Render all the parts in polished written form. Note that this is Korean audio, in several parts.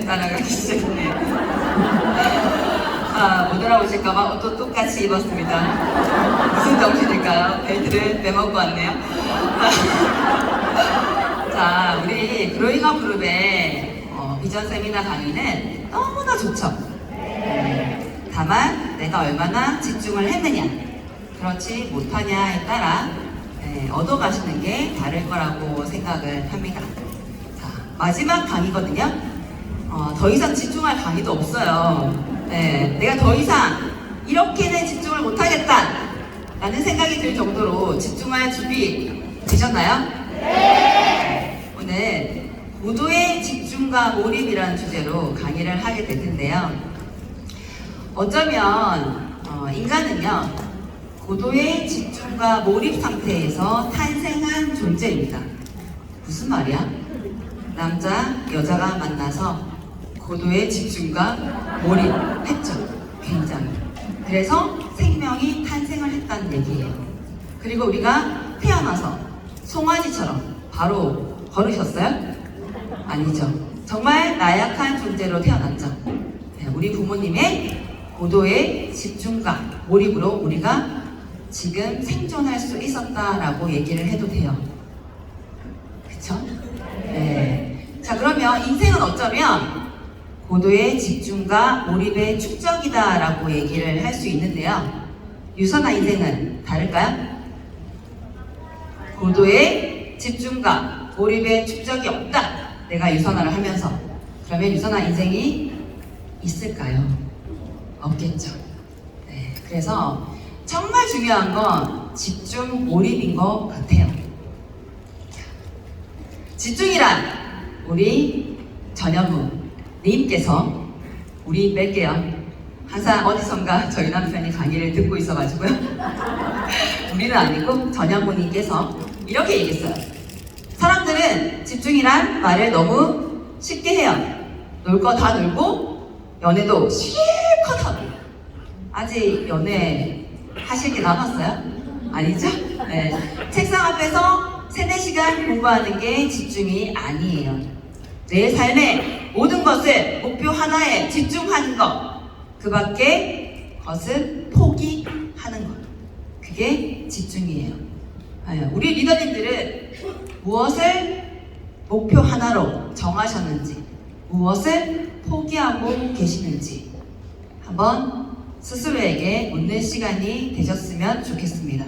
따라가기 시작했네요. 아, 못 알아보실까봐 옷도 똑같이 입었습니다. 무슨 정신일까요? 벨트를 빼먹고 왔네요. 자, 우리 그로잉업 그룹의 비전 세미나 강의는 너무나 좋죠. 다만 내가 얼마나 집중을 했느냐, 그렇지 못하냐에 따라 얻어가시는 게 다를 거라고 생각을 합니다. 자, 마지막 강의거든요. 더 이상 집중할 강의도 없어요. 내가 더 이상 이렇게는 집중을 못하겠다 라는 생각이 들 정도로 집중할 준비 되셨나요? 네! 오늘 고도의 집중과 몰입이라는 주제로 강의를 하게 될 텐데요. 어쩌면 인간은요, 고도의 집중과 몰입 상태에서 탄생한 존재입니다. 무슨 말이야? 남자, 여자가 만나서 고도의 집중과 몰입했죠. 굉장히. 그래서 생명이 탄생을 했다는 얘기예요. 그리고 우리가 태어나서 송아지처럼 바로 걸으셨어요? 아니죠. 정말 나약한 존재로 태어났죠. 우리 부모님의 고도의 집중과 몰입으로 우리가 지금 생존할 수 있었다라고 얘기를 해도 돼요. 그쵸? 네. 자, 그러면 인생은 어쩌면 고도의 집중과 몰입의 축적이다라고 얘기를 할 수 있는데요. 유선아 인생은 다를까요? 고도의 집중과 몰입의 축적이 없다. 내가 유선아를 하면서. 그러면 유선아 인생이 있을까요? 없겠죠. 네. 그래서 정말 중요한 건 집중, 몰입인 것 같아요. 집중이란 우리 전현무 님께서, 우리 뺄게요. 항상 어디선가 저희 남편이 강의를 듣고 있어가지고요. 우리는 아니고 전현무 님께서 이렇게 얘기했어요. 사람들은 집중이란 말을 너무 쉽게 해요. 놀 거 다 놀고 연애도 실컷 하고. 아직 연애 하실 게 남았어요? 아니죠? 네. 책상 앞에서 3-4시간 공부하는 게 집중이 아니에요. 내 삶의 모든 것을 목표 하나에 집중하는 것, 그 밖에 것을 포기하는 것, 그게 집중이에요. 우리 리더님들은 무엇을 목표 하나로 정하셨는지, 무엇을 포기하고 계시는지 한번 스스로에게 묻는 시간이 되셨으면 좋겠습니다.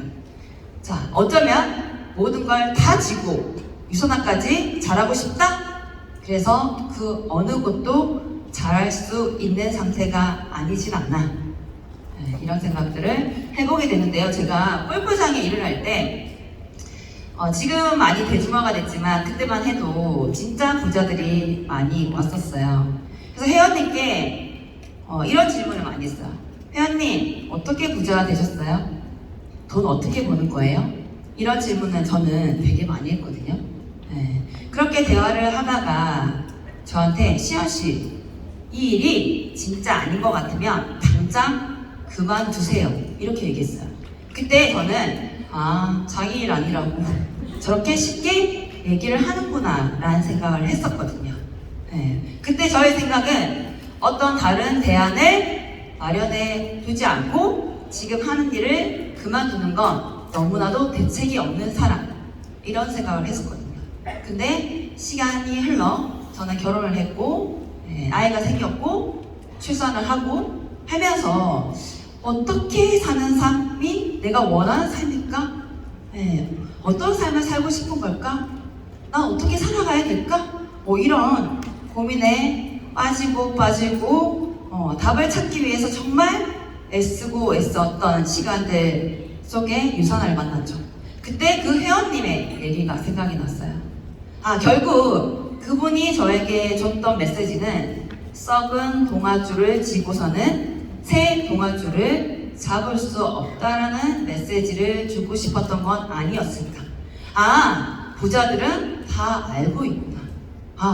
자, 어쩌면 모든 걸 다 지고 유선아까지 잘하고 싶다? 그래서 그 어느 것도 잘할 수 있는 상태가 아니진 않나, 이런 생각들을 해보게 되는데요. 제가 골프장에 일을 할 때 지금 많이 대중화가 됐지만 그때만 해도 진짜 부자들이 많이 왔었어요. 그래서 회원님께 이런 질문을 많이 했어요. 회원님, 어떻게 부자가 되셨어요? 돈 어떻게 버는 거예요? 이런 질문을 저는 되게 많이 했거든요. 네. 그렇게 대화를 하다가 저한테 시연씨, 이 일이 진짜 아닌 것 같으면 당장 그만두세요. 이렇게 얘기했어요. 그때 저는 자기 일 아니라고 저렇게 쉽게 얘기를 하는구나 라는 생각을 했었거든요. 네. 그때 저의 생각은 어떤 다른 대안을 마련해 두지 않고 지금 하는 일을 그만두는 건 너무나도 대책이 없는 사람, 이런 생각을 했었거든요. 근데 시간이 흘러 저는 결혼을 했고 아이가 생겼고 출산을 하고 하면서 어떻게 사는 삶이 내가 원하는 삶일까? 어떤 삶을 살고 싶은 걸까? 난 어떻게 살아가야 될까? 이런 고민에 빠지고 답을 찾기 위해서 정말 애쓰고 애썼던 시간들 속에 유선아를 만났죠. 그때 그 회원님의 얘기가 생각이 났어요. 결국 그분이 저에게 줬던 메시지는 썩은 동아줄을 지고서는 새 동아줄을 잡을 수 없다라는 메시지를 주고 싶었던 건 아니었을까. 부자들은 다 알고 있구나.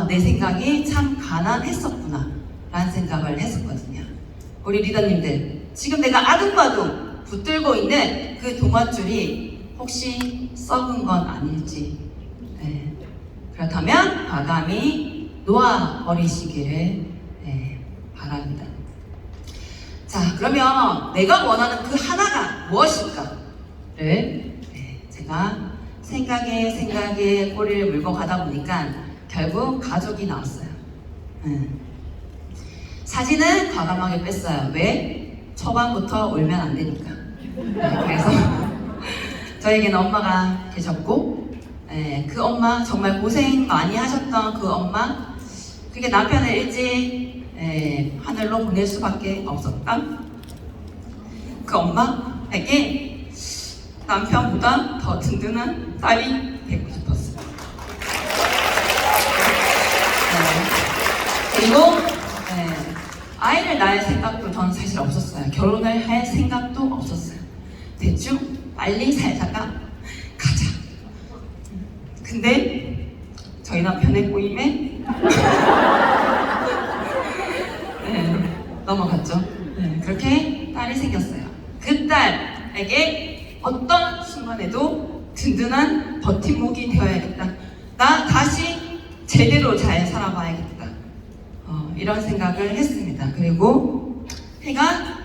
내 생각이 참 가난했었구나 라는 생각을 했었거든요. 우리 리더님들, 지금 내가 아둥바둥 붙들고 있는 그 동아줄이 혹시 썩은 건 아닐지, 그렇다면 과감히 놓아버리시기를 바랍니다. 자, 그러면 내가 원하는 그 하나가 무엇일까를 제가 생각에 꼬리를 물고 가다 보니까 결국 가족이 나왔어요. 사진은 과감하게 뺐어요. 왜? 초반부터 울면 안 되니까. 그래서 저에게는 엄마가 계셨고, 그 엄마, 정말 고생 많이 하셨던 그 엄마, 그게 남편을 일찍 하늘로 보낼 수밖에 없었던 그 엄마에게 남편보다 더 든든한 딸이 되고 싶었어요. 그리고 아이를 낳을 생각도 저는 사실 없었어요. 결혼을 할 생각도 없었어요. 대충 빨리 살다가 가자. 근데 저희 남편의 꼬임에 넘어갔죠. 그렇게 딸이 생겼어요. 그 딸에게 어떤 순간에도 든든한 버팀목이 되어야겠다. 나 다시 제대로 잘 살아봐야겠다. 이런 생각을 했습니다. 그리고 해가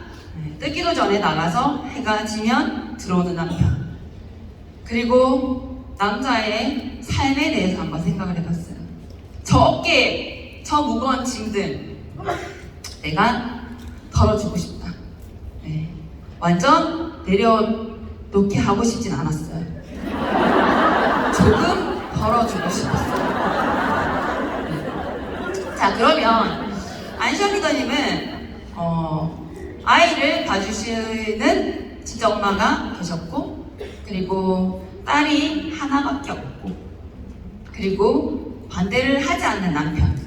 뜨기도 전에 나가서 해가 지면 들어오는 남편. 그리고 남자의 삶에 대해서 한번 생각을 해봤어요. 저 어깨에 저 무거운 짐들 내가 덜어주고 싶다. 완전 내려놓게 하고 싶진 않았어요. 조금 덜어주고 싶었어요. 자, 그러면 안시아 리더님은 아이를 봐주시는 진짜 엄마가 계셨고, 그리고 딸이 하나밖에 없고, 그리고 반대를 하지 않는 남편.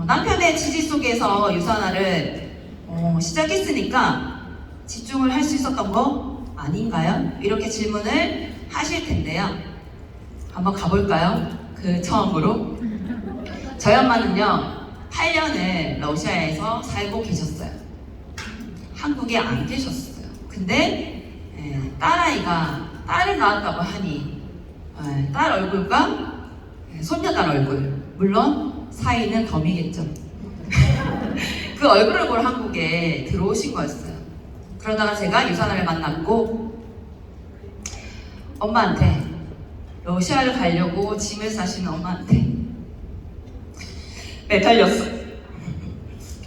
남편의 지지 속에서 유산화를 시작했으니까 집중을 할 수 있었던 거 아닌가요? 이렇게 질문을 하실 텐데요. 한번 가볼까요? 그 처음으로. 저희 엄마는요, 8년을 러시아에서 살고 계셨어요. 한국에 안 계셨어요. 근데 딸을 낳았다고 하니 딸 얼굴과 손녀딸 얼굴, 물론 사이는 덤이겠죠. 그 얼굴을 보러 한국에 들어오신 거였어요. 그러다가 제가 유산화를 만났고 엄마한테, 러시아를 가려고 짐을 싸시는 엄마한테 매달렸어.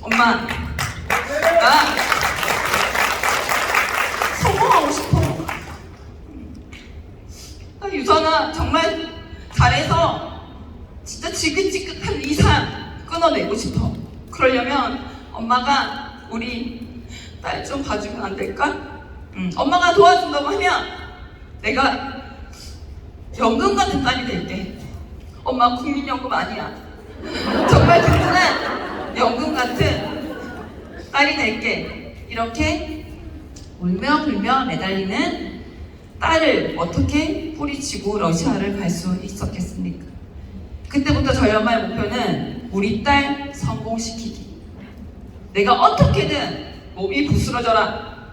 엄마, 나 성공하고 싶어. 나 유산화 정말 잘해서 진짜 지긋지긋한 이 삶 끊어내고 싶어. 그러려면 엄마가 우리 딸 좀 봐주면 안 될까? 엄마가 도와준다고 하면 내가 연금 같은 딸이 될게. 엄마 국민연금 아니야. 정말 든든한 연금 같은 딸이 될게. 이렇게 울며불며 매달리는 딸을 어떻게 뿌리치고 러시아를 갈 수 있었겠습니까? 그때부터 저희 엄마의 목표는 우리 딸 성공시키기. 내가 어떻게든 몸이 부스러져라.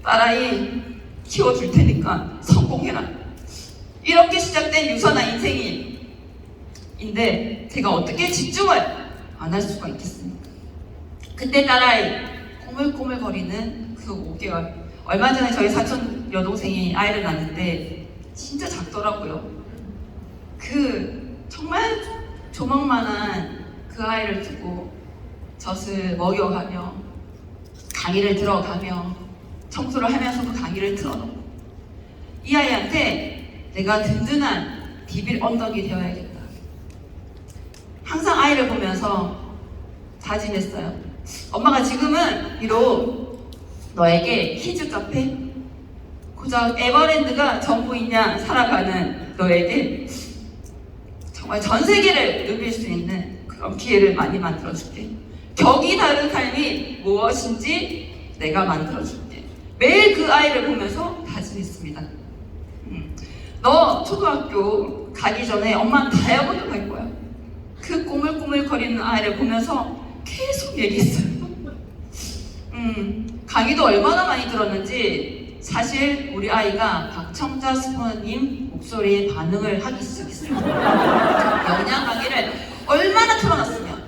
딸아이 키워줄 테니까 성공해라. 이렇게 시작된 유산화 인생인데 제가 어떻게 집중을 안 할 수가 있겠습니까? 그때 딸아이 꼬물꼬물거리는 그 5개월. 얼마 전에 저희 사촌 여동생이 아이를 낳는데 진짜 작더라고요. 정말 조망만한 그 아이를 두고 젖을 먹여가며 강의를 들어가며 청소를 하면서 그 강의를 틀어놓고 이 아이한테 내가 든든한 비빌 언덕이 되어야겠다. 항상 아이를 보면서 다짐했어요. 엄마가 지금은 비록 너에게 키즈 카페, 고작 에버랜드가 전부이냐 살아가는 너에게 정말 전 세계를 누빌 수 있는 그런 기회를 많이 만들어줄게. 격이 다른 삶이 무엇인지 내가 만들어줄게. 매일 그 아이를 보면서 다짐했습니다. 너 초등학교 가기 전에 엄마는 다이아몬드 갈 거야. 그 꼬물꼬물거리는 아이를 보면서 계속 얘기했어요. 강의도 얼마나 많이 들었는지 사실 우리 아이가 박청자 스포님 목소리에 반응을 하기 시작했어요. 영양 강의를 얼마나 틀어놨으면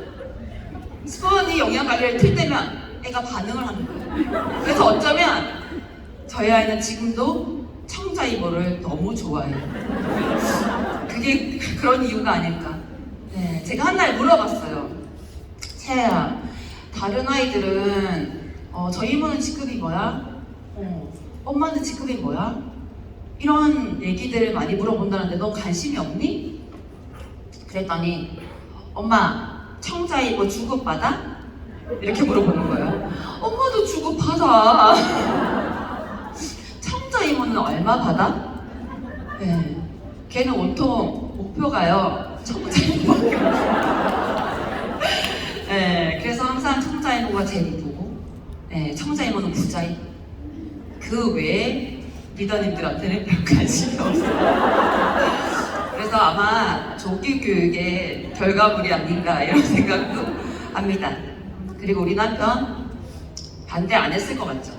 스푼이 영양가게를 틀 때면 애가 반응을 하는 거예요. 그래서 어쩌면 저희 아이는 지금도 청자 이모를 너무 좋아해요. 그게 그런 이유가 아닐까. 네, 제가 한 날 물어봤어요. 채야, 다른 아이들은 저희 이모는 직급이 뭐야? 엄마는 직급이 뭐야? 이런 얘기들을 많이 물어본다는데 넌 관심이 없니? 그랬더니 엄마 청자 이모 주급받아? 이렇게 물어보는 거예요. 엄마도 주급받아. 청자 이모는 얼마 받아? 네, 걔는 온통 목표가요 청자 이모밖에 없어요. 네, 그래서 항상 청자 이모가 제일 이쁘고, 네, 청자 이모는 부자이. 그 외에 리더님들한테는 별 관심이 없어요. 그래서 아마 조기 교육의 결과물이 아닌가 이런 생각도 합니다. 그리고 우리 남편 반대 안 했을 것 같죠?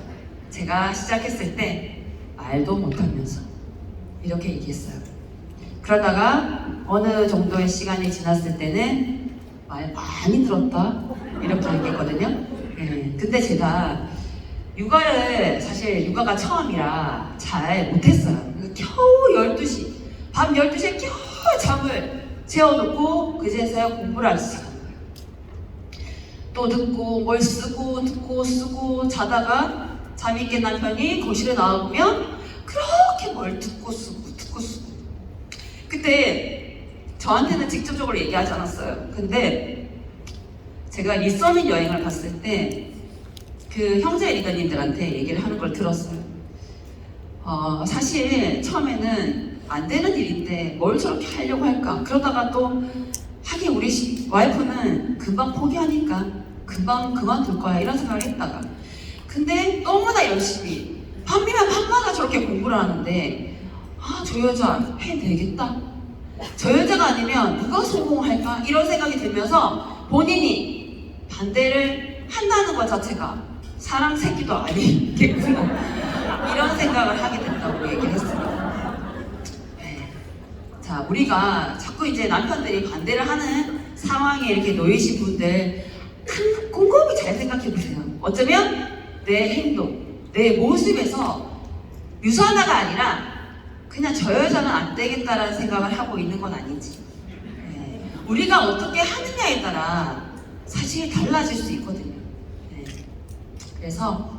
제가 시작했을 때 말도 못하면서 이렇게 얘기했어요. 그러다가 어느 정도의 시간이 지났을 때는 말 많이 들었다 이렇게 얘기했거든요. 네, 근데 제가 사실 육아가 처음이라 잘 못했어요. 겨우 12시, 밤 12시에 겨우 잠을 재워놓고 그제서야 공부를 하기 시작한 거예요. 또 듣고 뭘 쓰고 듣고 쓰고 자다가 잠이 깬 남편이 거실에 나와보면 그렇게 뭘 듣고 쓰고 그때 저한테는 직접적으로 얘기하지 않았어요. 근데 제가 리서민 여행을 갔을 때 그 형제 리더님들한테 얘기를 하는 걸 들었어요. 사실 처음에는 안 되는 일인데 뭘 저렇게 하려고 할까? 그러다가 또 하긴 우리 와이프는 금방 포기하니까 금방 그만둘 거야 이런 생각을 했다가, 근데 너무나 열심히 밤이면 밤마다 저렇게 공부를 하는데 저 여자 해내겠다, 저 여자가 아니면 누가 성공할까 이런 생각이 들면서 본인이 반대를 한다는 것 자체가 사람 새끼도 아니겠구나 이런 생각을 하게 된다고 얘기를 했습니다. 네. 자, 우리가 자꾸 이제 남편들이 반대를 하는 상황에 이렇게 놓이신 분들 곰곰이 잘 생각해 보세요. 어쩌면 내 행동, 내 모습에서 유선화가 아니라 그냥 저 여자는 안 되겠다라는 생각을 하고 있는 건 아닌지. 네. 우리가 어떻게 하느냐에 따라 사실 달라질 수 있거든요. 네. 그래서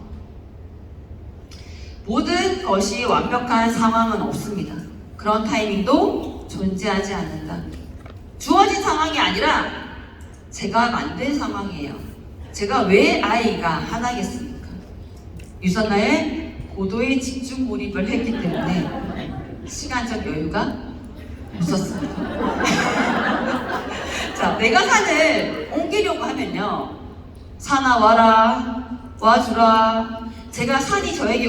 모든 것이 완벽한 상황은 없습니다. 그런 타이밍도 존재하지 않는다. 주어진 상황이 아니라 제가 만든 상황이에요. 제가 왜 아이가 하나겠습니까? 유선나에 고도의 집중 몰입을 했기 때문에 시간적 여유가 없었습니다. 자, 내가 산을 옮기려고 하면요, 산아 와라, 와주라. 제가 산이 저에게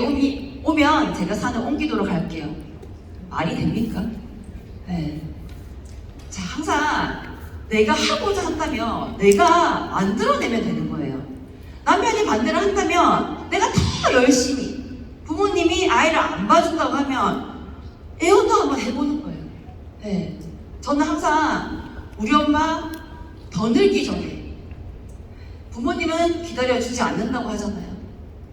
오면 제가 산을 옮기도록 할게요. 말이 됩니까? 네. 자, 항상 내가 하고자 한다면 내가 만들어내면 되는 거예요. 남편이 반대를 한다면 내가 더 열심히, 부모님이 아이를 안 봐준다고 하면 애원도 한번 해보는 거예요. 네. 저는 항상 우리 엄마 더 늙기 전에, 부모님은 기다려주지 않는다고 하잖아요.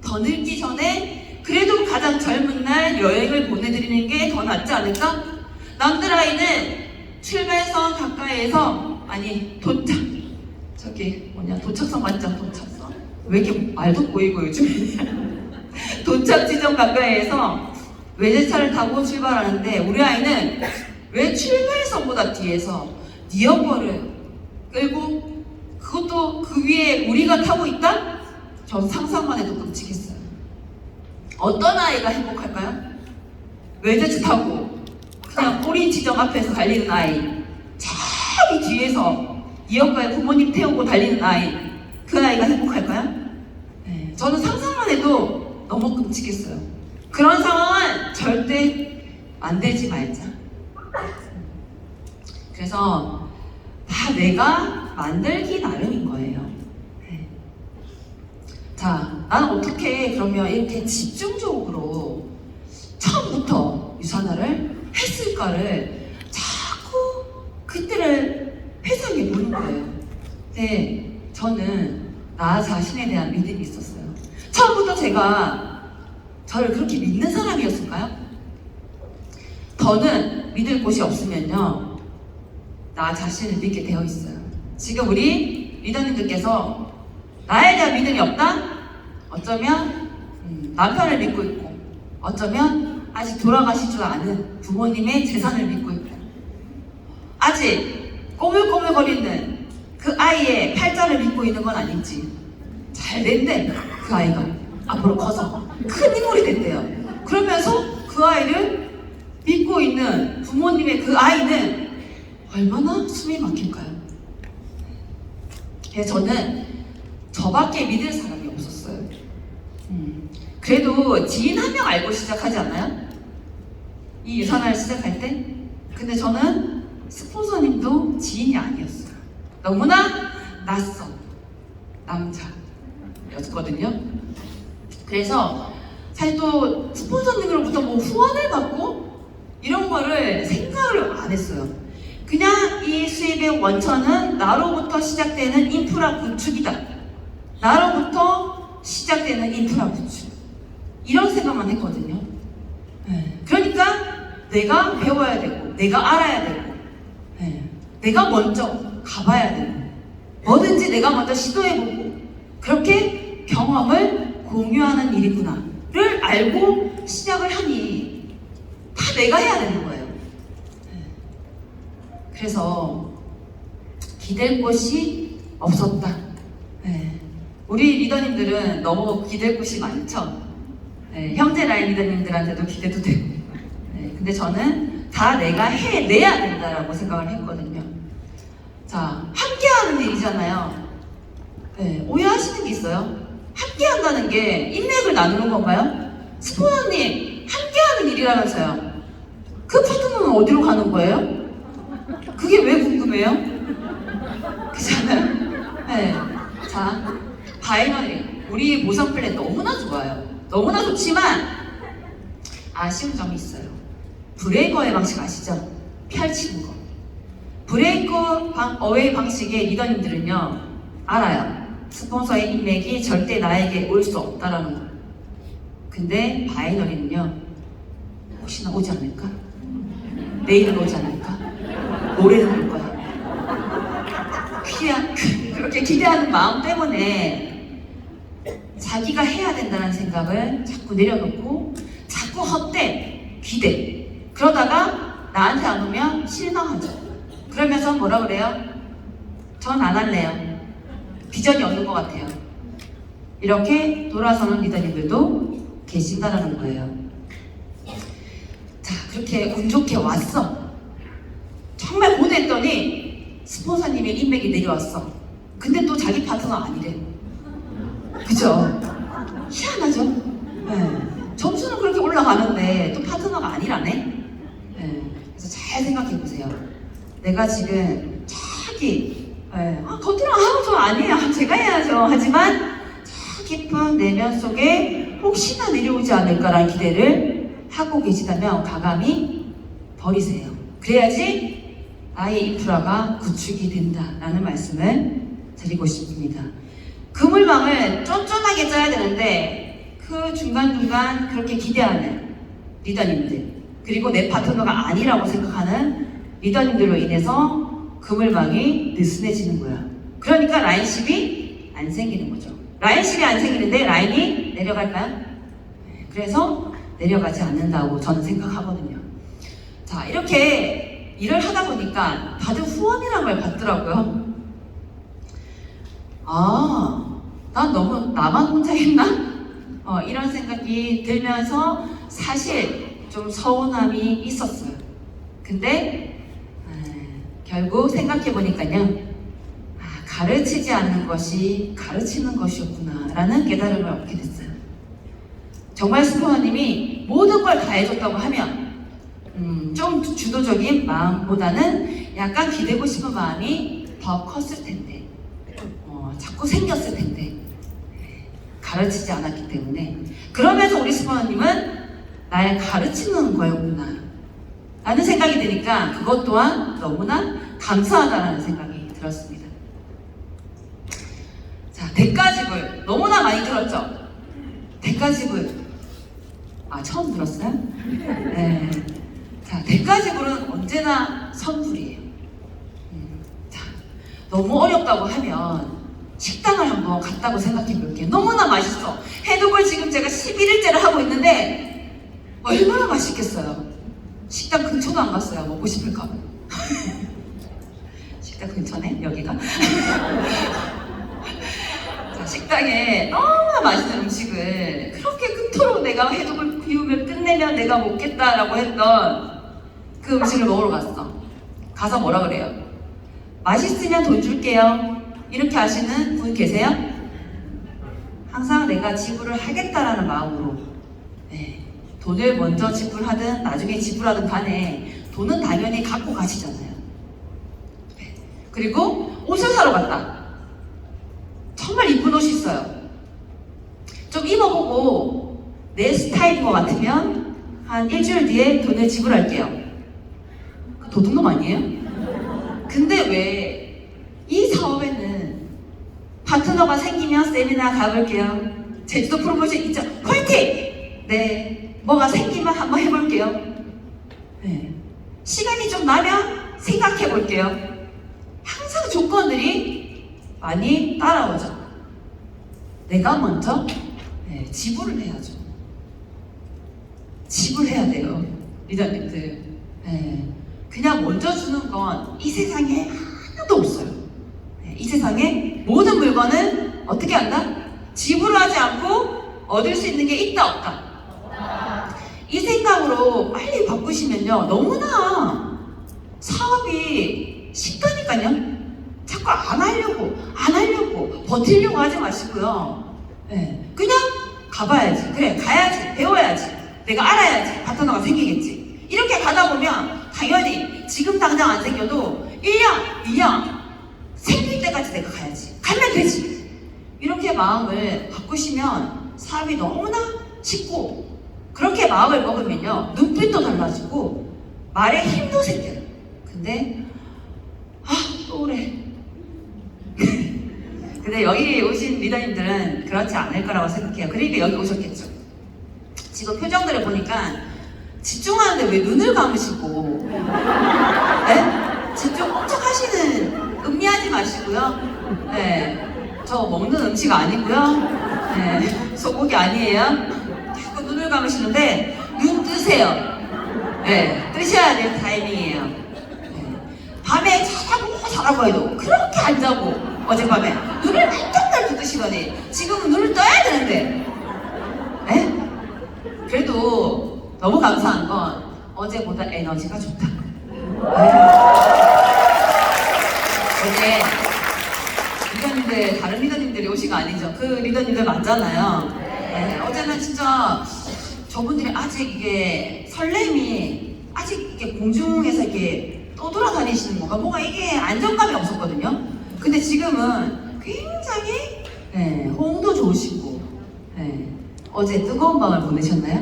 더 늙기 전에 그래도 가장 젊은 날 여행을 보내드리는 게 더 낫지 않을까? 남들 아이는 출발선 가까이에서, 아니 도착선 맞죠? 도착선? 왜 이렇게 말도 꼬이고 요즘에 도착 지점 가까이에서 외제차를 타고 출발하는데 우리 아이는 왜 출발선보다 뒤에서 니어버를 끌고, 그것도 그 위에 우리가 타고 있다? 전 상상만 해도 끔찍했어요. 어떤 아이가 행복할까요? 외제차 타고 그냥 꼬리 지점 앞에서 달리는 아이, 저기 뒤에서 이어가에 부모님 태우고 달리는 아이, 그 아이가 행복할까요? 네, 저는 상상만 해도 너무 끔찍했어요. 그런 상황은 절대 만들지 말자. 그래서 다 내가 만들기 나름인 거예요. 네. 자, 나는 어떻게 그러면 이렇게 집중적으로 처음부터 유산화를 했을까를 자꾸 그때를 회상해 보는 거예요. 근데 저는 나 자신에 대한 믿음이 있었어요. 처음부터 제가 저를 그렇게 믿는 사람이었을까요? 저는 믿을 곳이 없으면요, 나 자신을 믿게 되어 있어요. 지금 우리 리더님들께서 나에 대한 믿음이 없다? 어쩌면 남편을 믿고 있고, 어쩌면 아직 돌아가실 줄 아는 부모님의 재산을 믿고 있고, 아직 꼬물꼬물거리는 그 아이의 팔자를 믿고 있는 건 아닌지. 잘 된대, 그 아이가 앞으로 커서 큰 인물이 된대요. 그러면서 그 아이를 믿고 있는 부모님의 그 아이는 얼마나 숨이 막힐까요? 그래서 저는 저밖에 믿을 사람이 없었어요. 그래도 지인 한 명 알고 시작하지 않나요? 이 유산화를 시작할 때? 근데 저는 스폰서님도 지인이 아니었어요. 너무나 낯선 남자였거든요. 그래서 사실 또 스폰서님으로부터 뭐 후원을 받고 이런 거를 생각을 안 했어요. 그냥 이 수입의 원천은 나로부터 시작되는 인프라 구축이다. 나로부터 시작되는 인프라 구축. 이런 생각만 했거든요. 그러니까 내가 배워야 되고, 내가 알아야 되고, 내가 먼저 가봐야 되고, 뭐든지 내가 먼저 시도해보고, 그렇게 경험을 공유하는 일이구나를 알고 시작을 하니 다 내가 해야 되는 거예요. 그래서 기댈 곳이 없었다. 우리 리더님들은 너무 기댈 곳이 많죠. 형제 라인 리더님들한테도 기대도 되고. 근데 저는 다 내가 해내야 된다라고 생각을 했거든요. 자, 함께하는 일이잖아요. 오해하시는 게 있어요. 함께한다는 게 인맥을 나누는 건가요? 스포너님, 함께하는 일이라면서요. 그 파트너는 어디로 가는 거예요? 그게 왜 궁금해요? 그렇잖아요. 자, 바이너리, 우리 모성 플랜 너무나 좋아요. 너무나 좋지만 아쉬운 점이 있어요. 브레이커의 방식 아시죠? 펼치는 거. 브레이커 어웨이 방식의 리더님들은요, 알아요. 스폰서의 인맥이 절대 나에게 올 수 없다라는 거. 근데 바이너리는요, 혹시나 오지 않을까? 내일은 오지 않을까? 모레는 올 거야. 그렇게 기대하는 마음 때문에 자기가 해야 된다는 생각을 자꾸 내려놓고 자꾸 헛돼, 기대. 그러다가 나한테 안 오면 실망하죠. 그러면서 뭐라 그래요? 전 안 할래요. 비전이 없는 것 같아요. 이렇게 돌아서는 리더님들도 계신다라는 거예요. 자, 그렇게 운 좋게 왔어. 정말 고대했더니 스폰서님의 인맥이 내려왔어. 근데 또 자기 파트너 아니래. 그죠? 희한하죠? 점수는 그렇게 올라가는데 또 파트너가 아니라네? 그래서 잘 생각해 보세요. 내가 지금 저기, 겉으로 저 아니에요. 제가 해야죠. 하지만 저 깊은 내면 속에 혹시나 내려오지 않을까라는 기대를 하고 계시다면 과감히 버리세요. 그래야지 나의 인프라가 구축이 된다라는 말씀을 드리고 싶습니다. 그물망을 쫀쫀하게 짜야 되는데 그 중간중간 그렇게 기대하는 리더님들, 그리고 내 파트너가 아니라고 생각하는 리더님들로 인해서 그물망이 느슨해지는 거야. 그러니까 라인십이 안 생기는 거죠. 라인십이 안 생기는데 라인이 내려갈까요? 그래서 내려가지 않는다고 저는 생각하거든요. 자, 이렇게 일을 하다 보니까 다들 후원이라는 걸 받더라고요. 난 너무 나만 혼자 했나? 이런 생각이 들면서 사실 좀 서운함이 있었어요. 근데 결국 생각해보니까요, 가르치지 않는 것이 가르치는 것이었구나 라는 깨달음을 얻게 됐어요. 정말 스포너님이 모든 걸 다 해줬다고 하면 좀 주도적인 마음보다는 약간 기대고 싶은 마음이 더 컸을 텐데, 자꾸 생겼을 텐데 가르치지 않았기 때문에, 그러면서 우리 스포너님은 날 가르치는 거였구나 라는 생각이 드니까 그것 또한 너무나 감사하다라는 생각이 들었습니다. 너무나 많이 들었죠? 대가지불. 아, 처음 들었어요? 네. 자, 대가지불은 언제나 선불이에요. 자, 너무 어렵다고 하면 식당을 한번 갔다고 생각해 볼게요. 너무나 맛있어. 해독을 지금 제가 11일째를 하고 있는데 얼마나 맛있겠어요. 식당 근처도 안 갔어요. 먹고 싶을까 봐. 식당 근처네, 여기가. 자, 식당에 너무나 맛있는 음식을 그렇게 그토록 내가 해독을 비우면 끝내면 내가 먹겠다라고 했던 그 음식을 먹으러 갔어. 가서 뭐라 그래요? 맛있으면 돈 줄게요. 이렇게 하시는 분 계세요? 항상 내가 지불을 하겠다라는 마음으로, 네, 돈을 먼저 지불하든 나중에 지불하든 간에 돈은 당연히 갖고 가시잖아요. 네. 그리고 옷을 사러 갔다. 정말 이쁜 옷이 있어요. 좀 입어보고 내 스타일인 것 같으면 한 일주일 뒤에 돈을 지불할게요. 그 도둑놈 아니에요? 근데 왜 이 사업에는 파트너가 생기면 세미나 가볼게요. 제주도 프로모션 있죠? 화이팅! 네, 뭐가 생기면 한번 해볼게요. 네. 시간이 좀 나면 생각해볼게요. 항상 조건들이 많이 따라오죠. 내가 먼저 지불을 해야죠. 지불해야 돼요, 리더님들. 그냥 먼저 주는 건 이 세상에 하나도 없어요. 이 세상에 모든 물건은 어떻게 한다? 지불을 하지 않고 얻을 수 있는 게 있다 없다? 이 생각으로 빨리 바꾸시면요, 너무나 사업이 쉽다니까요. 자꾸 안 하려고 버티려고 하지 마시고요. 그냥 가봐야지. 그래, 가야지. 배워야지. 내가 알아야지. 파트너가 생기겠지. 이렇게 가다 보면 당연히 지금 당장 안 생겨도 1년, 2년 생길 때까지 내가 가야지. 가면 되지. 이렇게 마음을 바꾸시면 사업이 너무나 쉽고, 그렇게 마음을 먹으면요, 눈빛도 달라지고 말에 힘도 생겨요. 근데 또 그래. 근데 여기 오신 리더님들은 그렇지 않을 거라고 생각해요. 그러니까 여기 오셨겠죠. 지금 표정들을 보니까 집중하는데 왜 눈을 감으시고, 네? 집중 엄청 하시는, 음미하지 마시고요. 네, 저 먹는 음식 아니고요. 네, 소고기 아니에요. 자꾸 눈을 감으시는데 눈 뜨세요. 네, 뜨셔야 될 타이밍이에요. 네. 밤에 자라고 해도 그렇게 안 자고 어젯밤에 눈을 반짝반짝 뜨시더니 지금은 눈을 떠야 되는데, 네? 그래도 너무 감사한 건 어제보다 에너지가 좋다. 어제 리더님들, 다른 리더님들이 오신 거 아니죠? 그 리더님들 맞잖아요. 네, 어제는 진짜 저분들이 아직 이게 설렘이, 아직 이게 공중에서 이렇게 떠돌아다니시는 건가, 뭔가 이게 안정감이 없었거든요. 근데 지금은 굉장히 호응도 좋으시고, 어제 뜨거운 밤을 보내셨나요?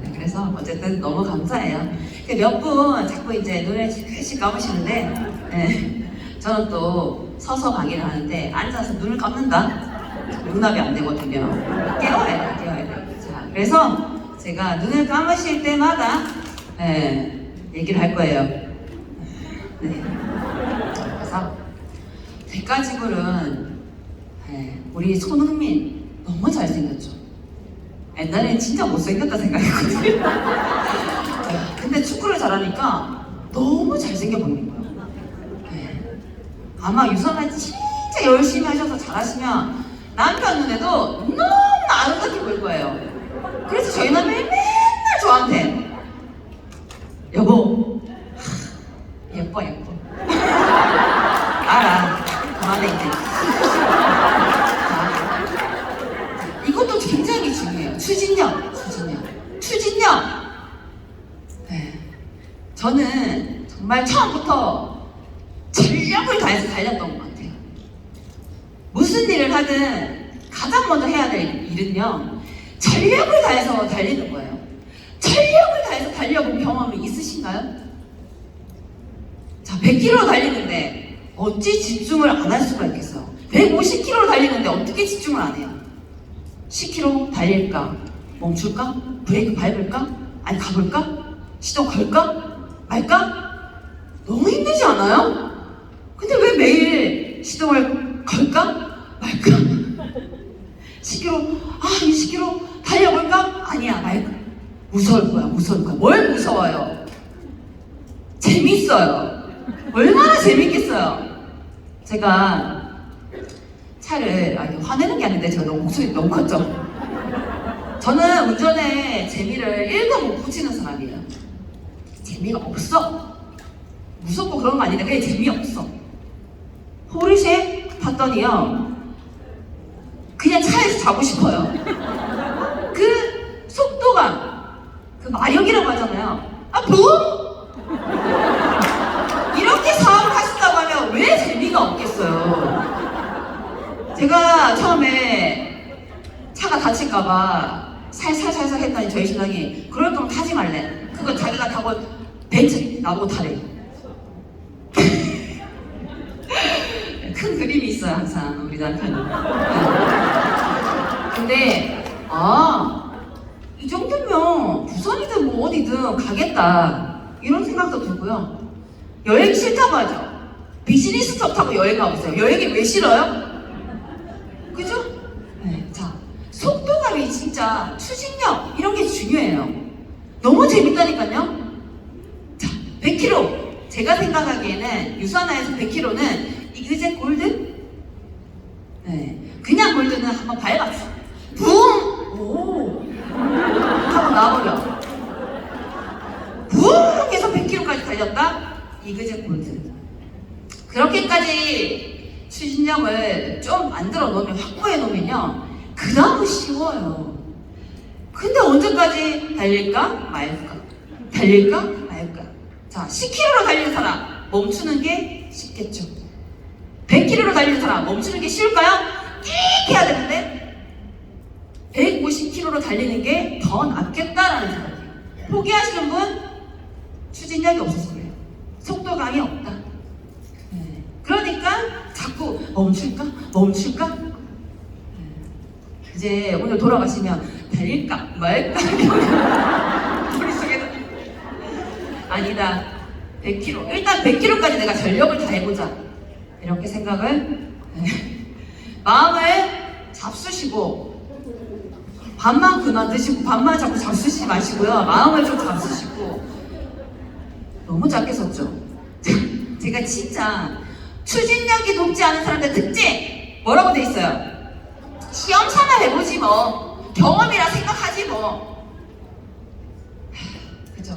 네, 그래서 어쨌든 너무 감사해요. 몇 분 자꾸 이제 눈을 씩 감으시는데, 저는 또 서서 강의를 하는데 앉아서 눈을 감는다? 용납이 안 되거든요. 깨워야 돼. 자, 그래서 제가 눈을 감으실 때마다 얘기를 할 거예요. 네. 그래서 대가지불은 우리 손흥민 너무 잘생겼죠. 옛날에는 진짜 못생겼다 생각했거든요. 근데 축구를 잘하니까 너무 잘생겨 보이는 거예요. 아마 유선을 진짜 열심히 하셔서 잘하시면 남편 눈에도 너무나 아름답게 보일 거예요. 그래서 저희 남편이 맨날 저한테 여보, 예뻐. 알아. 그만해 이제. 이것도 굉장히 중요해요. 추진력. 저는 정말 처음부터 전력을 다해서 달렸던 것 같아요. 무슨 일을 하든 가장 먼저 해야 될 일은요, 전력을 다해서 달리는 거예요. 전력을 다해서 달려본 경험이 있으신가요? 자, 100km 달리는데 어찌 집중을 안 할 수가 있겠어요? 150km로 달리는데 어떻게 집중을 안 해요? 10km 달릴까? 멈출까? 브레이크 밟을까? 아니 가볼까? 시동 걸까? 말까? 너무 힘들지 않아요? 근데 왜 매일 시동을 걸까? 말까? 10km, 이 10km 달려볼까? 아니야, 말까? 무서울 거야. 뭘 무서워요? 재밌어요. 얼마나 재밌겠어요? 제가 차를, 화내는 게 아닌데 제가 너무 목소리 너무 컸죠? 저는 운전에 재미를 1도 못 붙이는 사람이에요. 재미가 없어. 무섭고 그런 거 아닌데 그냥 재미없어. 포르쉐 탔더니요, 그냥 차에서 자고 싶어요. 그 속도감, 그 마력이라고 하잖아요. 뭐? 이렇게 사업을 하신다고 하면 왜 재미가 없겠어요? 제가 처음에 차가 다칠까봐 살살살살 했더니 저희 신랑이 그럴 거면 타지 말래. 그거 자기가 타고 벤츠 나보고 타래. 큰 그림이 있어요, 항상 우리 남편은. 근데 이 정도면 부산이든 뭐 어디든 가겠다 이런 생각도 들고요. 여행 싫다고 하죠. 비즈니스석 타고 여행 가보세요. 여행이 왜 싫어요? 그죠? 네, 자, 속도감이 진짜 추진력 이런 게 중요해요. 너무 재밌다니까요. 자, 100km. 제가 생각하기에는 유산화에서 100km는 이그제 골드? 네, 그냥 골드는 한번 밟았어. 붕! 오! 하고 나와버려. 붕! 해서 100km까지 달렸다? 이그제 골드. 그렇게까지 추진력을 좀 만들어 놓으면, 확보해 놓으면요, 그 다음은 쉬워요. 근데 언제까지 달릴까? 말까? 달릴까? 말까? 자, 10km로 달리는 사람 멈추는 게 쉽겠죠. 100km로 달리는 사람 멈추는 게 쉬울까요? 끽 해야 되는데 150km로 달리는 게 더 낫겠다라는 생각이에요. 포기하시는 분 추진력이 없어서 그래요. 속도감이 없다. 네. 그러니까 자꾸 멈출까? 이제 오늘 돌아가시면 달릴까? 말까? 머릿속에는 아니다. 100km. 일단 100km까지 내가 전력을 다해보자. 이렇게 생각을 마음을 잡수시고, 밥만 그만 드시고 밥만 자꾸 잡수시지 마시고요. 마음을 좀 잡수시고. 너무 작게 썼죠? 제가 진짜 추진력이 높지 않은 사람들 특징 뭐라고 돼 있어요? 시험 삼아 해보지 뭐, 경험이라 생각하지 뭐. 그죠?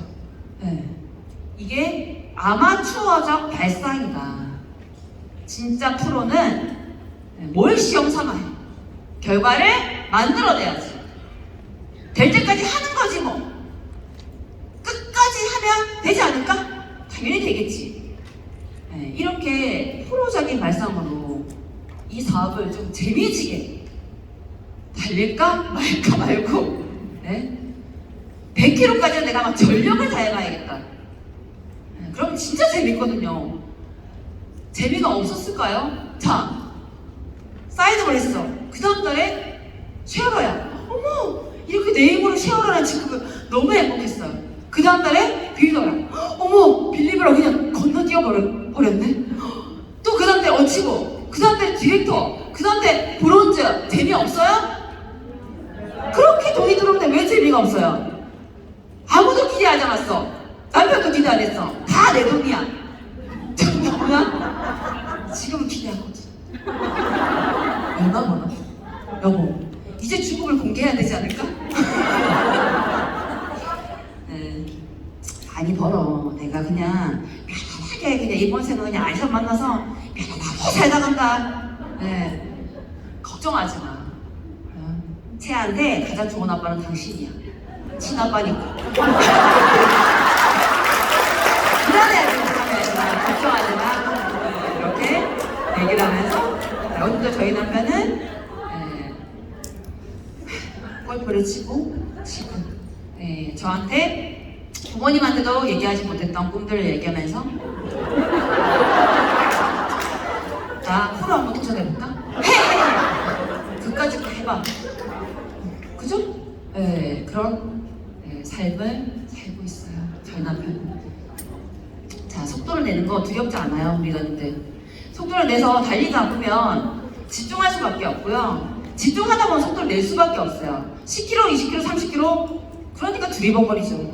네. 이게 아마추어적 발상이다. 진짜 프로는 뭘 시험 삼아 해? 결과를 만들어내야지. 될 때까지 하는 거지 뭐. 끝까지 하면 되지 않을까? 당연히 되겠지. 네, 이렇게 프로적인 발상으로 이 사업을 좀 재미지게 달릴까 말까 말고, 네? 100km까지는 내가 막 전력을 다해가야겠다. 네, 그럼 진짜 재밌거든요. 재미가 없었을까요? 자, 사인업을 했어. 그 다음 달에 쉐어러야. 어머, 이렇게 내 힘으로 쉐어러라는 직급을 너무 행복했어요. 그 다음 달에 빌더라. 어머, 빌리버라 그냥 건너뛰어 버렸네. 또 그 다음 달 어치고, 그 다음 달 디렉터, 그 다음 달 브론즈. 재미없어요? 그렇게 돈이 들어오는데 왜 재미가 없어요? 아무도 기대하지 않았어. 남편도 기대 안 했어. 다 내 돈이야. 잠깐만, 지금은 기대하거든. 얼마 벌어? 여보, 이제 주급을 공개해야 되지 않을까? 네, 많이 벌어. 내가 그냥 편하게 그냥 이번 생은 그냥 아이샷 만나서 편하게 살다 간다. 네, 걱정하지 마. 채한테 가장 좋은 아빠는 당신이야. 친아빠니까. 불안해하지 마. 걱정하지 마. 이렇게 얘기를 하면서, 오늘도 저희 남편은 골프를 치고 저한테 부모님한테도 얘기하지 못했던 꿈들을 얘기하면서, 자, 프로 한번 도전해볼까? 아닌가? 그죠? 네, 그런 삶을 살고 있어요. 저희 남편은. 자, 속도를 내는 거 두렵지 않아요, 우리 여자님들. 속도를 내서 달리다 보면 집중할 수밖에 없고요. 집중하다 보면 속도를 낼 수밖에 없어요. 10km, 20km, 30km? 그러니까 두리번거리죠.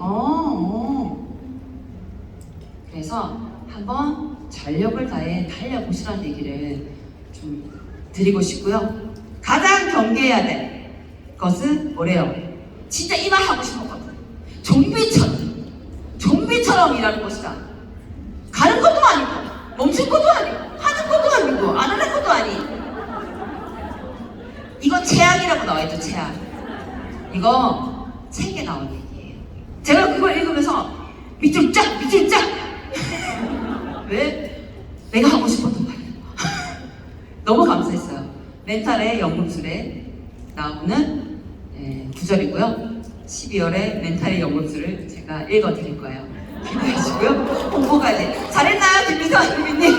그래서 한번 전력을 다해 달려보시라는 얘기를 좀 드리고 싶고요. 가장 경계해야 될 것은 뭐래요? 진짜 이 말 하고 싶었거든. 좀비처럼 일하는 것이다. 가는 것도 아니고, 멈출 것도 아니고, 하는 것도 아니고, 안 하는 것도 아니고. 이건 최악이라고 나와있죠, 최악. 이거 책에 나온 얘기예요. 제가 그걸 읽으면서 밑줄 쫙! 왜? 내가 하고 싶었던 말이야. 너무 감사했어요. 멘탈의 연금술에 나오는 구절이고요. 12월에 멘탈의 연금술을 제가 읽어드릴 거예요. 기대하시고요. 홍보까지. 잘했나요, 김미선 유미님?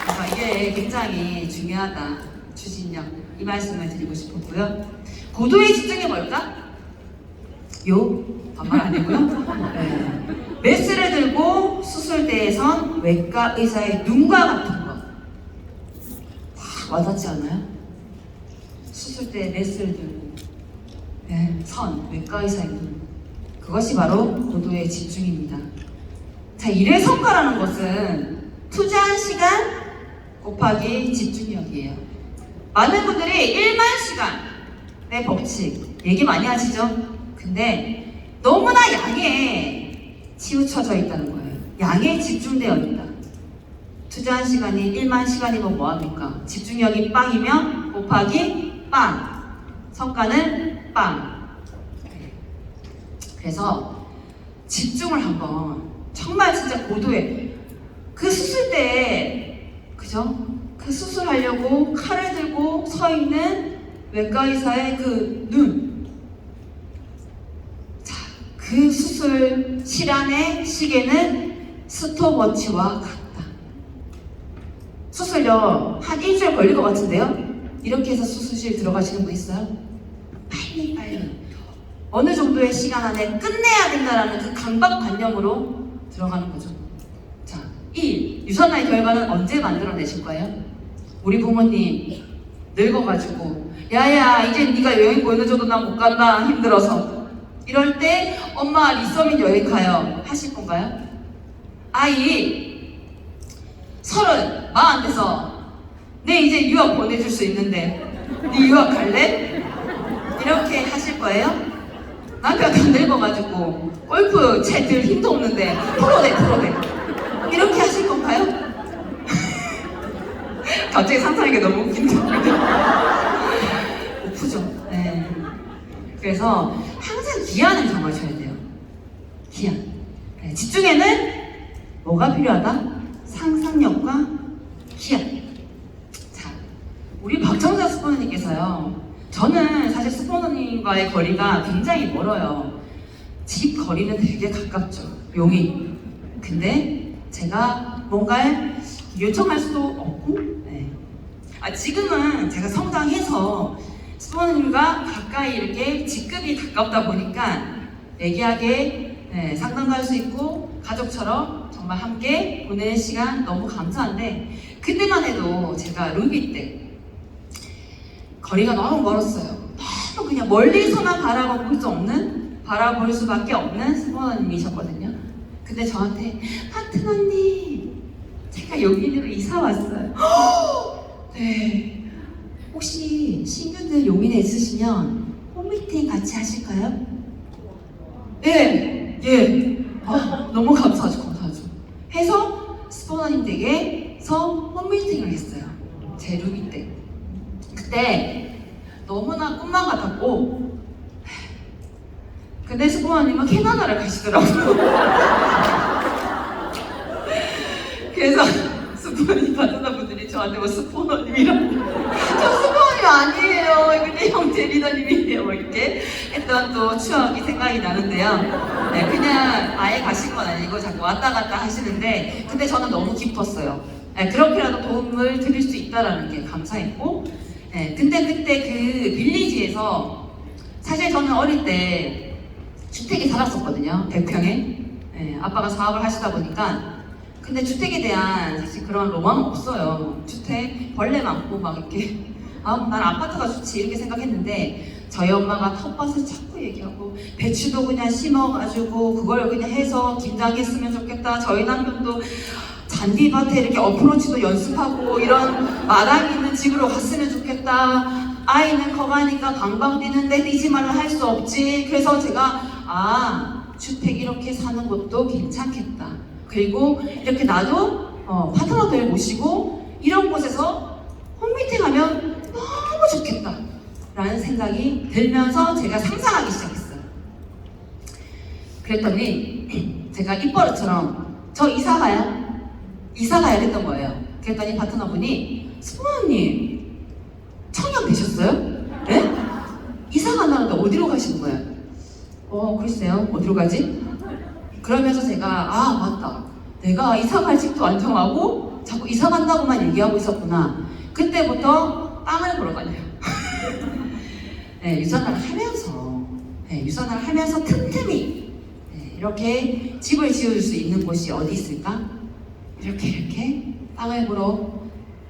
그래서 이게 굉장히 중요하다. 추진력. 이 말씀을 드리고 싶었고요. 고도의 집중이 뭘까? 반말 아니고요. 메스를 들고 수술대에선 외과 의사의 눈과 같은 거. 딱 와닿지 않아요? 수술대에 메스를 들고 외과 의사의 눈. 그것이 바로 고도의 집중입니다. 자, 일의 성과라는 것은 투자한 시간 곱하기 집중력이에요. 많은 분들이 1만 시간의 법칙 얘기 많이 하시죠? 근데 너무나 양에 치우쳐져 있다는 거예요. 양에 집중되어 있다. 투자한 시간이 1만 시간이면 뭐합니까? 집중력이 빵이면 곱하기 빵. 성과는 빵. 그래서 집중을 한번 정말 진짜 고도에 그 수술 때 그죠? 그 수술하려고 칼을 들고 서 있는 외과 의사의 그 눈. 그 수술실 안의 시계는 스톱워치와 같다. 수술요 한 일주일 걸릴 것 같은데요? 이렇게 해서 수술실 들어가시는 분 있어요? 빨리 어느 정도의 시간 안에 끝내야 된다라는 그 강박관념으로 들어가는 거죠. 자, 1. 유산나의 결과는 언제 만들어내실 거예요? 우리 부모님 늙어가지고 야야 이제 네가 여행 보내줘도 나 못 간다 힘들어서 이럴 때 엄마 리서민 여행 가요 하실 건가요? 아이 30, 40 돼서 내 이제 유학 보내줄 수 있는데 네 유학 갈래? 이렇게 하실 거예요? 남편 다 늙어가지고 골프 채 들 힘도 없는데 프로대 이렇게 하실 건가요? 갑자기 상상하기가 너무 웃긴데 오프죠. 네. 그래서 항상 기한을 정하셔야 돼요. 기한. 네, 집중에는 뭐가 필요하다? 상상력과 기한. 자, 우리 박정자 스포너님께서요. 저는 사실 스포너님과의 거리가 굉장히 멀어요. 집 거리는 되게 가깝죠. 용인. 근데 제가 뭔가를 요청할 수도 없고, 지금은 제가 성장해서 스포너님과 가까이 이렇게 직급이 가깝다 보니까 얘기하게 상담도 할 수 있고 가족처럼 정말 함께 보내는 시간 너무 감사한데 그때만 해도 제가 루비 때 거리가 너무 멀었어요. 너무 그냥 멀리서만 바라볼 수밖에 없는 스포너님이셨거든요. 근데 저한테 파트너님 제가 여기로 이사 왔어요. 네. 혹시 신규들 용인에 있으시면 홈미팅 같이 하실까요? 예. 너무 감사하죠. 해서 스포너님 댁에서 홈미팅을 했어요. 제 루비 때. 그때 너무나 꿈만 같았고, 근데 스포너님은 캐나다를 가시더라고요. 그래서 스포너님 파트너분들이 저한테 뭐 스포너님이라고 저 스포너님 아니에요 그냥 형제 리더님이에요 뭐 이렇게 했던 또 추억이 생각이 나는데요. 네, 그냥 아예 가신 건 아니고 자꾸 왔다 갔다 하시는데 근데 저는 너무 기뻤어요. 그렇게라도 도움을 드릴 수 있다라는 게 감사했고, 근데 그때 그 빌리지에서 사실 저는 어릴 때 주택에 살았었거든요. 100평에. 아빠가 사업을 하시다 보니까. 근데 주택에 대한 사실 그런 로망은 없어요. 주택, 벌레 많고 막 이렇게 난 아파트가 좋지 이렇게 생각했는데 저희 엄마가 텃밭을 자꾸 얘기하고 배추도 그냥 심어가지고 그걸 그냥 해서 김장 했으면 좋겠다. 저희 남편도 잔디밭에 이렇게 어프로치도 연습하고 이런 마당이 있는 집으로 갔으면 좋겠다. 아이는 커가니까 강방 뛰는데 뛰지 말라 할 수 없지. 그래서 제가 주택 이렇게 사는 것도 괜찮겠다. 그리고 이렇게 나도 파트너들 모시고 이런 곳에서 홈미팅 하면 너무 좋겠다 라는 생각이 들면서 제가 상상하기 시작했어요. 그랬더니 제가 입버릇처럼 저 이사 가야 됐던 거예요. 그랬더니 파트너분이 스포너님 청약 되셨어요? 네? 이사 간다는데 어디로 가시는 거예요? 글쎄요 어디로 가지? 그러면서 제가 맞다 내가 이사 갈 집도 안 정하고 자꾸 이사 간다고만 얘기하고 있었구나. 그때부터 땅을 보러 다녀요. 유선을 하면서 틈틈이 이렇게 집을 지을 수 있는 곳이 어디 있을까? 이렇게 땅을 보러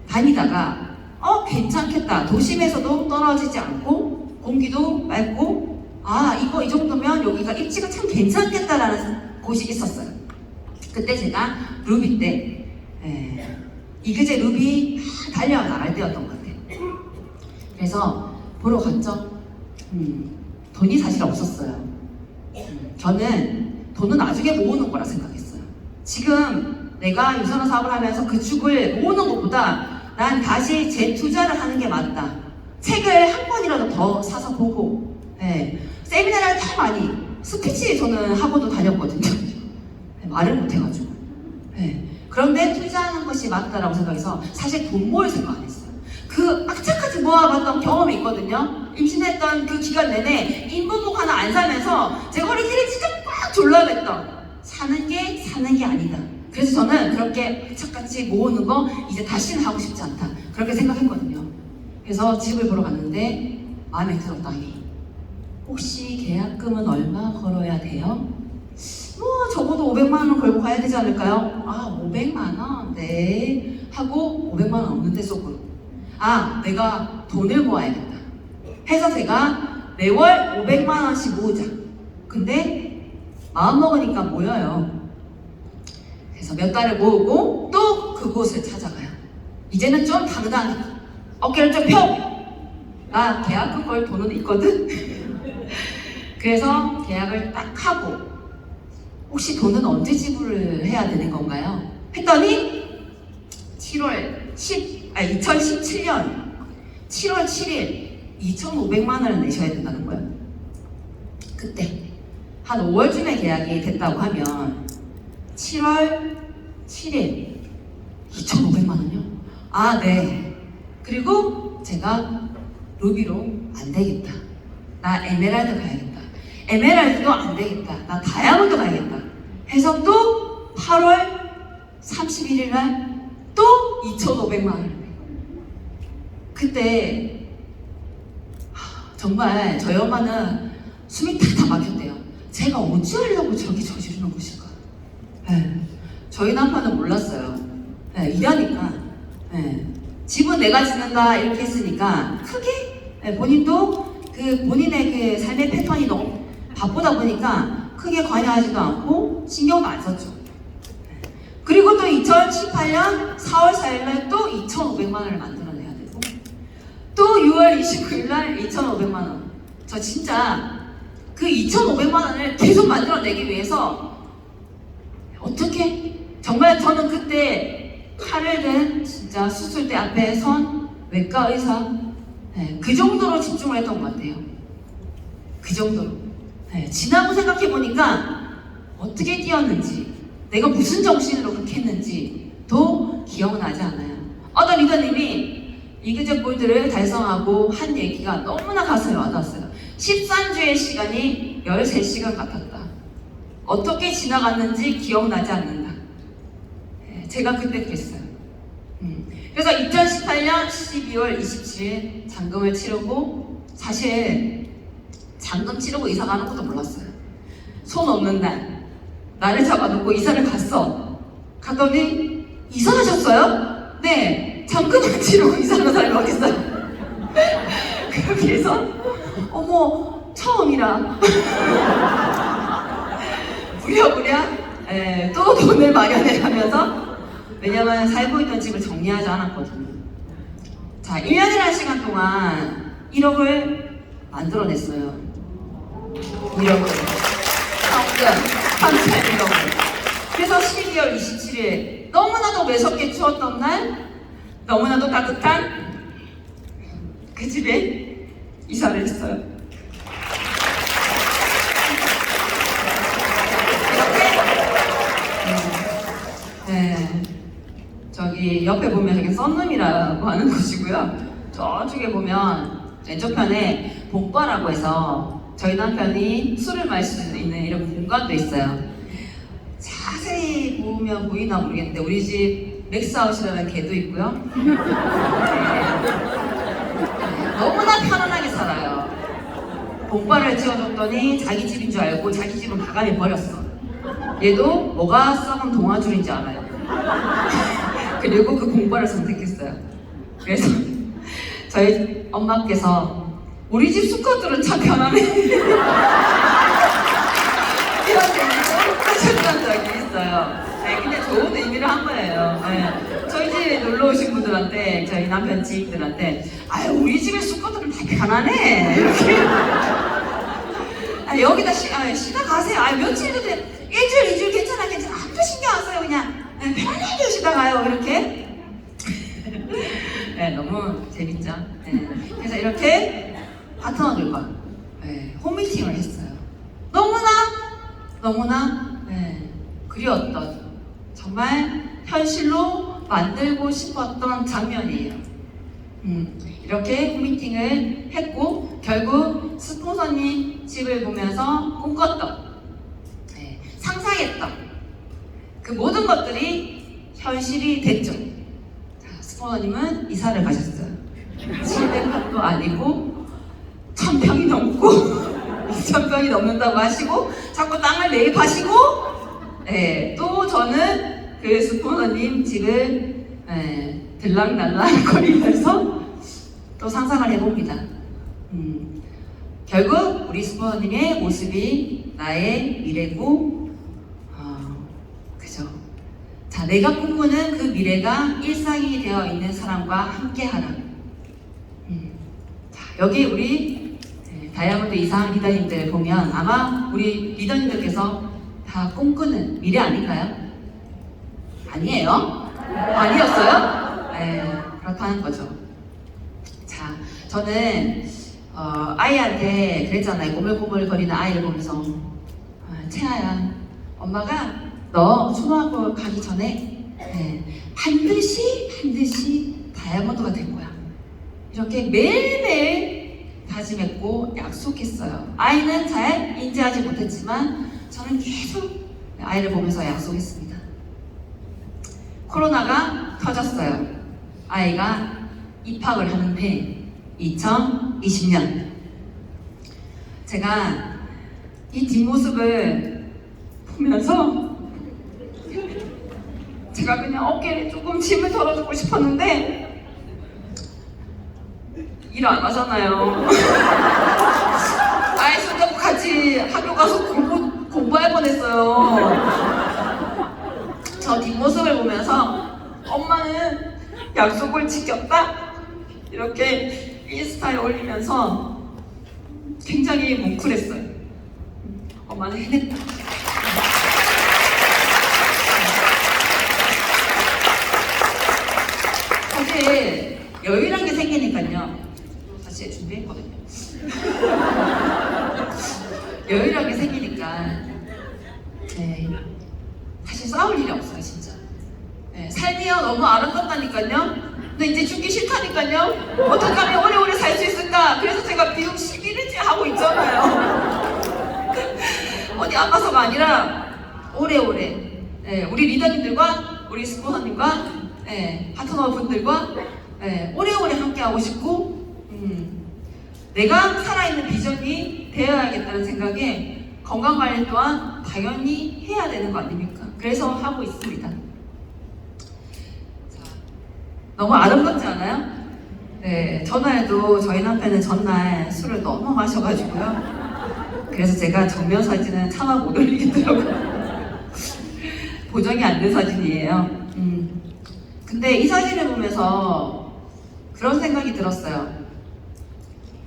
다니다가 괜찮겠다. 도심에서도 떨어지지 않고 공기도 맑고 이 정도면 여기가 입지가 참 괜찮겠다라는 곳이 있었어요. 그때 제가 루비 때 이그제 루비 달려나갈 때였던 것 같아요. 그래서 보러 갔죠. 돈이 사실 없었어요. 저는 돈은 나중에 모으는 거라 생각했어요. 지금 내가 유선화 사업을 하면서 그 축을 모으는 것보다 난 다시 재투자를 하는 게 맞다. 책을 한 권이라도 더 사서 보고 세미나를 더 많이 스피치 저는 학원도 다녔거든요. 말을 못해가지고 그런데 투자하는 것이 맞다라고 생각해서 사실 돈 모을 생각 안 했어요. 그 악착같이 모아봤던 경험이 있거든요. 임신했던 그 기간 내내 인부복 하나 안 사면서 제 허리띠를 진짜 꽉 졸라맸던 사는 게 아니다. 그래서 저는 그렇게 착같이 모으는 거 이제 다시는 하고 싶지 않다. 그렇게 생각했거든요. 그래서 집을 보러 갔는데 마음에 들었다니. 혹시 계약금은 얼마 걸어야 돼요? 적어도 500만 원 걸고 가야 되지 않을까요? 500만 원? 네. 하고 500만 원 없는데 속으로. 내가 돈을 모아야겠다. 해서 제가 매월 500만 원씩 모으자. 근데 마음 먹으니까 모여요. 그래서 몇 달을 모으고 또 그곳을 찾아가요. 이제는 좀 당당히 어깨를 좀 펴고 나 계약금 걸 돈은 있거든. 그래서 계약을 딱 하고 혹시 돈은 언제 지불을 해야 되는 건가요? 했더니 2017년 7월 7일 2,500만 원을 내셔야 된다는 거예요. 그때 한 5월쯤에 계약이 됐다고 하면 7월 7일 2,500만 원이요? 네. 그리고 제가 루비로 안 되겠다. 나 에메랄드 가야겠다. 에메랄드도 안 되겠다. 나 다이아몬드 가야겠다. 해서 또 8월 31일 날 또 2,500만 원. 그때 정말 저희 엄마는 숨이 탁탁 막혔대요. 제가 어찌하려고 저기 저지르는 것일까? 저희 남편은 몰랐어요. 일하니까 집은 내가 짓는다 이렇게 했으니까 크게 본인도 본인의 그 삶의 패턴이 너무 바쁘다 보니까 크게 관여하지도 않고 신경도 안 썼죠. 그리고 또 2018년 4월 4일날 또 2,500만 원을 만들어내야 되고 또 6월 29일날 2,500만 원. 저 진짜 그 2,500만 원을 계속 만들어내기 위해서 어떻게 정말 저는 그때 칼을 든 진짜 수술대 앞에 선 외과 의사 그 정도로 집중을 했던 것 같아요. 그 정도로. 지나고 생각해보니까 어떻게 뛰었는지 내가 무슨 정신으로 그렇게 했는지도 기억나지 않아요. 어떤 리더님이 이그제 골드를 달성하고 한 얘기가 너무나 가슴에 와닿았어요. 13주의 시간이 13시간 같았다. 어떻게 지나갔는지 기억나지 않는다. 제가 그때 그랬어요. 그래서 2018년 12월 27일 잔금을 치르고, 사실 잔금 치르고 이사 가는 것도 몰랐어요. 손 없는 날 나를 잡아놓고 이사를 갔어. 갔더니 이사하셨어요? 네, 잔금 안 치르고 이사하는 사람이 어딨어요? 그렇게 해서 어머 처음이라 부랴부랴 또 돈을 마련해 가면서, 왜냐면 살고 있던 집을 정리하지 않았거든요. 자, 1년이라는 시간 동안 1억을 만들어냈어요. 1억을. 현금 3,100억을. 그래서 12월 27일 너무나도 매섭게 추웠던 날, 너무나도 따뜻한 그 집에 이사를 했어요. 네, 저기 옆에 보면 저기 썬룸이라고 하는 곳이고요. 저쪽에 보면 왼쪽 편에 복바라고 해서 저희 남편이 술을 마실 수 있는 이런 공간도 있어요. 자세히 보면 보이나 모르겠는데 우리 집 맥스아웃이라는 개도 있고요. 네. 너무나 편안하게 살아요. 복바를 지어줬더니 자기 집인 줄 알고 자기 집은 가감해 버렸어. 얘도 뭐가 썩은 동아줄인지 알아요. 그리고 그 공부를 선택했어요. 그래서 저희 엄마께서 우리 집 수컷들은 참 편하네 이런 얘기를 하셨던 적이 있어요. 네, 그냥 좋은 의미를 한 거예요. 네. 저희 집에 놀러 오신 분들한테, 저희 남편 지인들한테 아유 우리 집의 수컷들은 다 편하네 이렇게 여기다 쉬다 가세요. 며칠도 돼. 일주일, 2주일 괜찮아. 아무도 신경 안 써요. 그냥 편하게 쉬다 가요. 이렇게. 네, 너무 재밌죠. 네. 그래서 이렇게 파트너들과 홈미팅을 했어요. 너무나 그리웠던, 정말 현실로 만들고 싶었던 장면이에요. 이렇게 홈미팅을 했고, 결국 스폰서님 집을 보면서 꿈꿨던, 상상했던 그 모든 것들이 현실이 됐죠. 자, 스폰서님은 이사를 가셨어요. 700평도 아니고 1000평이 넘고 2000평이 넘는다고 하시고 자꾸 땅을 매입하시고, 또 저는 그 스폰서님 집을 들락날락 거리면서 또 상상을 해봅니다. 결국 우리 스폰서님의 모습이 나의 미래고, 그죠? 자, 내가 꿈꾸는 그 미래가 일상이 되어 있는 사람과 함께하라. 자, 여기 우리 다이아몬드 이상 리더님들 보면 아마 우리 리더님들께서 다 꿈꾸는 미래 아닌가요? 아니에요? 아니었어요? 그렇다는 거죠. 자, 저는 아이한테 그랬잖아요. 꼬물꼬물거리는 아이를 보면서 채아야, 엄마가 너 초등학교 가기 전에 반드시 다이아몬드가 될 거야. 이렇게 매일매일 다짐했고 약속했어요. 아이는 잘 인지하지 못했지만 저는 계속 아이를 보면서 약속했습니다. 코로나가 터졌어요. 아이가 입학을 하는데 2020년 제가 이 뒷모습을 보면서 제가 그냥 어깨에 조금 짐을 덜어주고 싶었는데 일 안 하잖아요. 아이 손잡고 같이 학교 가서 공부할 뻔했어요. 저 뒷모습을 보면서 엄마는 약속을 지켰다? 이렇게 인스타에 올리면서 굉장히 뭉클했어요. 엄마는 해냈다. 사실 여유란 게 생기니까요. 사실 준비했거든요. 여유란 게 생기니까 사실 싸울 일이 없어요, 진짜. 삶이요 너무 아름답다니까요. 근데 이제 죽기 싫다니까요. 어떻게 하면 오래오래 살 수 있을까? 그래서 제가 비록 11일째 하고 있잖아요. 어디 아파서가 아니라 오래오래 우리 리더님들과 우리 스폰서님과 파트너분들과 오래오래 함께하고 싶고 내가 살아있는 비전이 되어야겠다는 생각에 건강관리 또한 당연히 해야 되는 거 아닙니까? 그래서 하고 있습니다. 자, 너무 아름답지 않아요? 전화해도 저희 남편은 전날 술을 너무 마셔가지고요. 그래서 제가 정면 사진은 차마 못 올리겠더라고요. 보정이 안 된 사진이에요. 근데 이 사진을 보면서 그런 생각이 들었어요.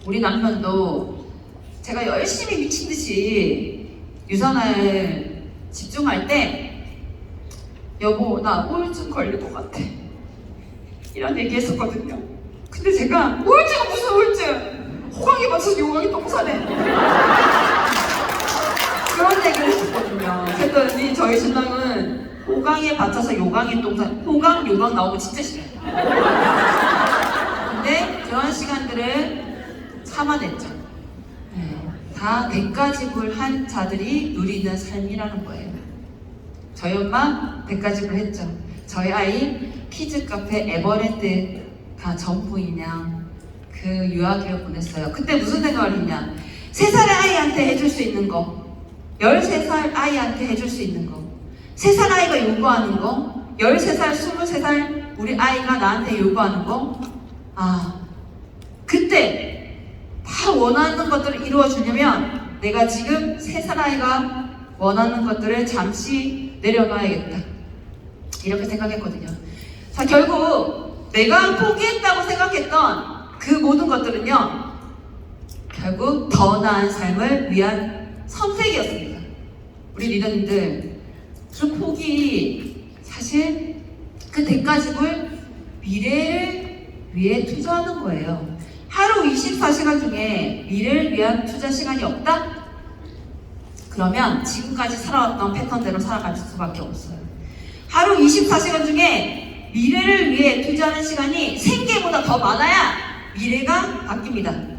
우리 남편도 제가 열심히 미친 듯이 유산을 집중할 때 여보 나 우울증 걸릴 것 같아 이런 얘기 했었거든요. 근데 제가 우울증은 무슨 우울증, 호강에 맞춰서 요강이 똥 싸네 그런 얘기를 했었거든요. 그랬더니 저희 신랑은 호강에 받쳐서 요강에 똥 싸, 호강 요강 나오면 진짜 싫어요. 근데 그런 시간들을 참아냈죠. 다 대가집을한 자들이 누리는 삶이라는 거예요. 저희 엄마 대가집을 했죠. 저희 아이 키즈 카페 에버랜드가 전부이냐 그 유아기를 보냈어요. 그때 무슨 생각을 했냐, 3살의 아이한테 해줄 수 있는 거, 13살 아이한테 해줄 수 있는 거, 3살 아이가 요구하는 거, 13살, 23살 우리 아이가 나한테 요구하는 거, 그때 다 원하는 것들을 이루어주려면 내가 지금 3살 아이가 원하는 것들을 잠시 내려놔야겠다 이렇게 생각했거든요. 자, 결국 내가 포기했다고 생각했던 그 모든 것들은요 결국 더 나은 삶을 위한 선택이었습니다. 우리 리더님들, 그 포기 사실 그 대가집을 미래를 위해 투자하는 거예요. 하루 24시간 중에 미래를 위한 투자 시간이 없다? 그러면 지금까지 살아왔던 패턴대로 살아갈 수밖에 없어요. 하루 24시간 중에 미래를 위해 투자하는 시간이 생계보다 더 많아야 미래가 바뀝니다.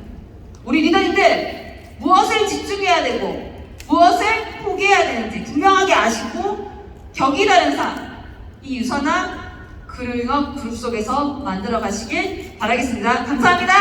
우리 리더님들, 무엇을 집중해야 되고 무엇을 포기해야 되는지 분명하게 아시고 격이라는 삶, 이 유선화 그룹 속에서 만들어 가시길 바라겠습니다. 감사합니다.